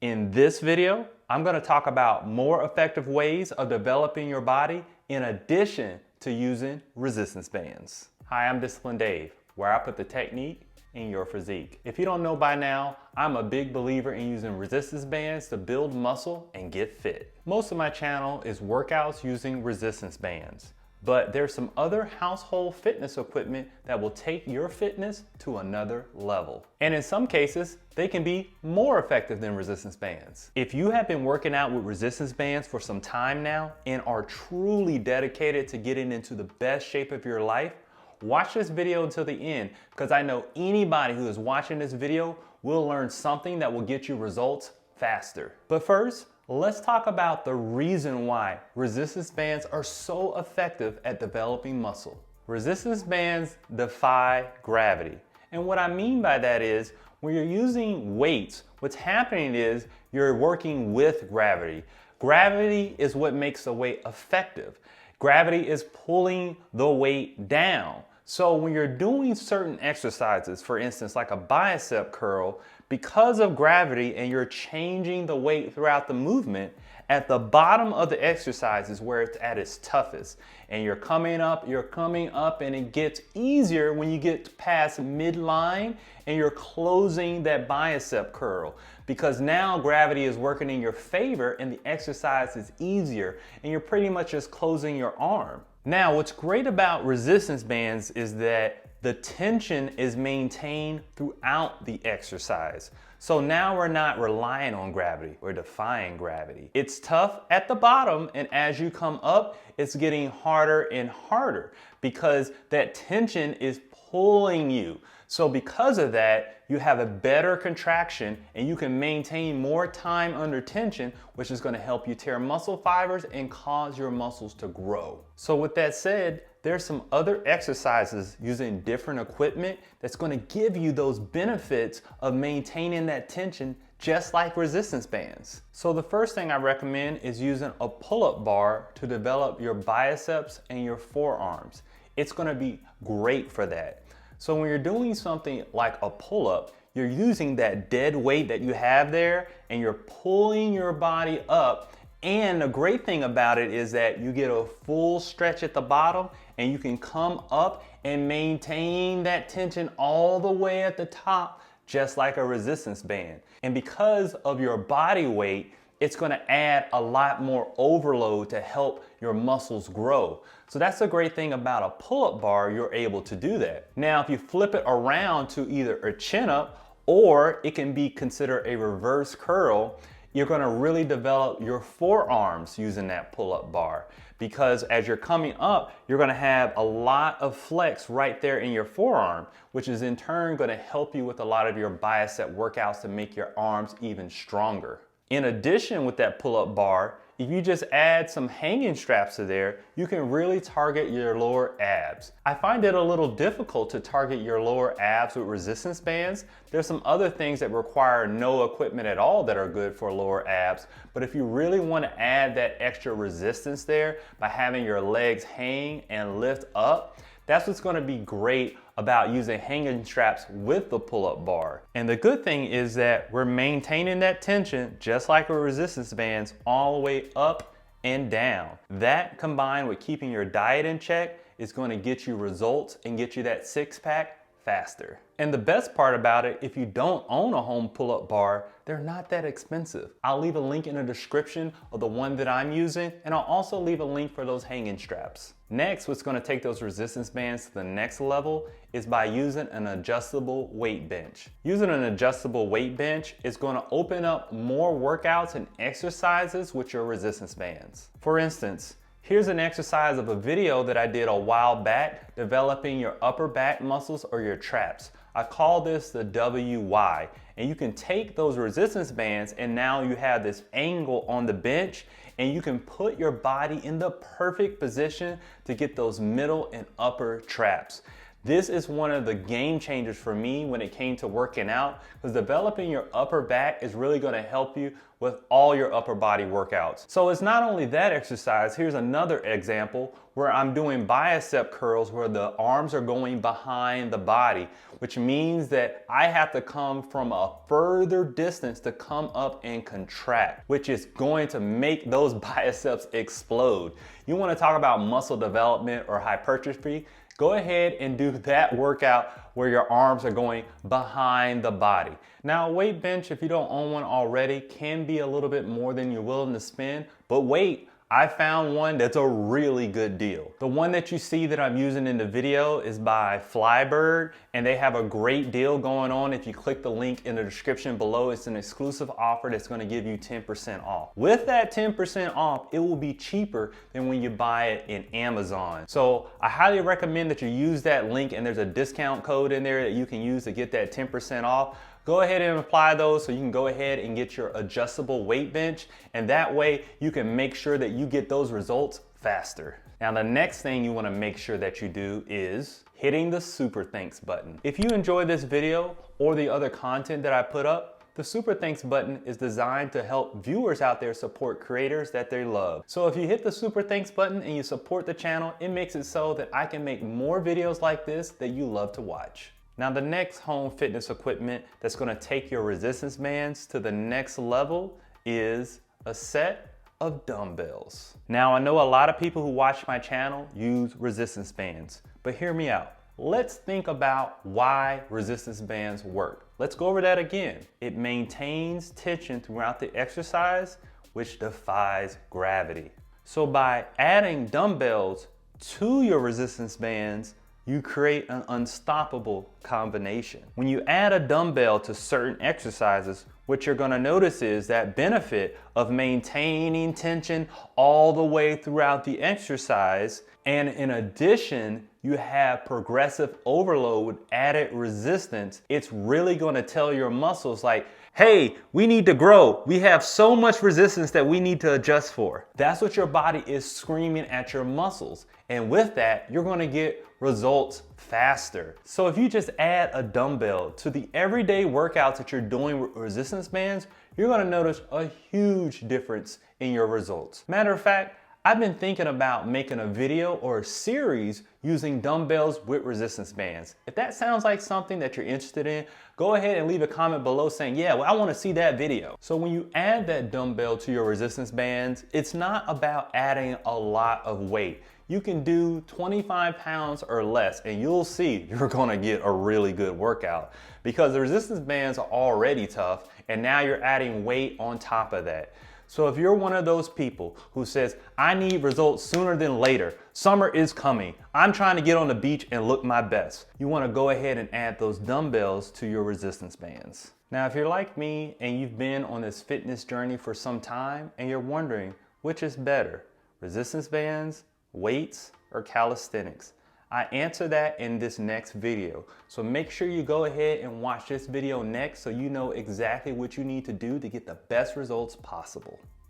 In this video, I'm going to talk about more effective ways of developing your body in addition to using resistance bands. Hi, I'm Disciplined Dave, where I put the technique in your physique. If you don't know by now, I'm a big believer in using resistance bands to build muscle and get fit. Most of my channel is workouts using resistance bands, but there's some other household fitness equipment that will take your fitness to another level. And in some cases, they can be more effective than resistance bands. If you have been working out with resistance bands for some time now and are truly dedicated to getting into the best shape of your life, watch this video until the end, because I know anybody who is watching this video will learn something that will get you results faster. But first, let's talk about the reason why resistance bands are so effective at developing muscle. Resistance bands defy gravity. And what I mean by that is, when you're using weights, what's happening is you're working with gravity. Gravity is what makes the weight effective. Gravity is pulling the weight down. So when you're doing certain exercises, for instance, like a bicep curl, because of gravity and you're changing the weight throughout the movement, at the bottom of the exercise is where it's at its toughest. And you're coming up, and it gets easier when you get past midline and you're closing that bicep curl. Because now gravity is working in your favor and the exercise is easier and you're pretty much just closing your arm. Now, what's great about resistance bands is that the tension is maintained throughout the exercise. So now we're not relying on gravity, we're defying gravity. It's tough at the bottom, and as you come up, it's getting harder and harder because that tension is pulling you. So because of that, you have a better contraction and you can maintain more time under tension, which is going to help you tear muscle fibers and cause your muscles to grow. So with that said, there's some other exercises using different equipment that's going to give you those benefits of maintaining that tension just like resistance bands. So the first thing I recommend is using a pull-up bar to develop your biceps and your forearms. It's going to be great for that. So when you're doing something like a pull-up, you're using that dead weight that you have there and you're pulling your body up. And the great thing about it is that you get a full stretch at the bottom and you can come up and maintain that tension all the way at the top, just like a resistance band. And because of your body weight, it's going to add a lot more overload to help your muscles grow. So that's the great thing about a pull-up bar, you're able to do that. Now, if you flip it around to either a chin-up or it can be considered a reverse curl, you're going to really develop your forearms using that pull-up bar. Because as you're coming up, you're going to have a lot of flex right there in your forearm, which is in turn going to help you with a lot of your bicep workouts to make your arms even stronger. In addition, with that pull-up bar, if you just add some hanging straps to there, you can really target your lower abs. I find it a little difficult to target your lower abs with resistance bands. There's some other things that require no equipment at all that are good for lower abs, but if you really want to add that extra resistance there by having your legs hang and lift up, that's what's going to be great about using hanging straps with the pull-up bar. And the good thing is that we're maintaining that tension just like with resistance bands all the way up and down. That combined with keeping your diet in check is going to get you results and get you that six-pack faster. And the best part about it, if you don't own a home pull-up bar, they're not that expensive. I'll leave a link in the description of the one that I'm using, and I'll also leave a link for those hanging straps. Next, what's going to take those resistance bands to the next level is by using an adjustable weight bench. Using an adjustable weight bench is going to open up more workouts and exercises with your resistance bands. For instance, here's an exercise of a video that I did a while back, developing your upper back muscles or your traps. I call this the WY, and you can take those resistance bands and now you have this angle on the bench and you can put your body in the perfect position to get those middle and upper traps. This is one of the game changers for me when it came to working out, because developing your upper back is really going to help you with all your upper body workouts. So it's not only that exercise. Here's another example where I'm doing bicep curls where the arms are going behind the body, which means that I have to come from a further distance to come up and contract, which is going to make those biceps explode. You want to talk about muscle development or hypertrophy? Go ahead and do that workout where your arms are going behind the body. Now, a weight bench, if you don't own one already, can be a little bit more than you're willing to spend, but wait, I found one that's a really good deal. The one that you see that I'm using in the video is by FlyBird, and they have a great deal going on. If you click the link in the description below, it's an exclusive offer that's gonna give you 10% off. With that 10% off, it will be cheaper than when you buy it in Amazon. So I highly recommend that you use that link, and there's a discount code in there that you can use to get that 10% off. Go ahead and apply those so you can go ahead and get your adjustable weight bench, and that way you can make sure that you get those results faster. Now, the next thing you want to make sure that you do is hitting the super thanks button. If you enjoy this video or the other content that I put up, the super thanks button is designed to help viewers out there support creators that they love. So if you hit the super thanks button and you support the channel, it makes it so that I can make more videos like this that you love to watch. Now, the next home fitness equipment that's going to take your resistance bands to the next level is a set of dumbbells. Now, I know a lot of people who watch my channel use resistance bands, but hear me out. Let's think about why resistance bands work. Let's go over that again. It maintains tension throughout the exercise, which defies gravity. So by adding dumbbells to your resistance bands, you create an unstoppable combination. When you add a dumbbell to certain exercises, what you're gonna notice is that benefit of maintaining tension all the way throughout the exercise. And in addition, you have progressive overload, added resistance. It's really gonna tell your muscles like, hey, we need to grow. We have so much resistance that we need to adjust for. That's what your body is screaming at your muscles. And with that, you're gonna get results faster. So if you just add a dumbbell to the everyday workouts that you're doing with resistance bands, you're gonna notice a huge difference in your results. Matter of fact, I've been thinking about making a video or a series using dumbbells with resistance bands. If that sounds like something that you're interested in, go ahead and leave a comment below saying, yeah, well, I want to see that video. So when you add that dumbbell to your resistance bands, it's not about adding a lot of weight. You can do 25 pounds or less, and you'll see you're gonna get a really good workout, because the resistance bands are already tough, and now you're adding weight on top of that. So if you're one of those people who says, I need results sooner than later, summer is coming, I'm trying to get on the beach and look my best, you wanna go ahead and add those dumbbells to your resistance bands. Now, if you're like me and you've been on this fitness journey for some time and you're wondering which is better, resistance bands, weights, or calisthenics, I answer that in this next video. So make sure you go ahead and watch this video next so you know exactly what you need to do to get the best results possible.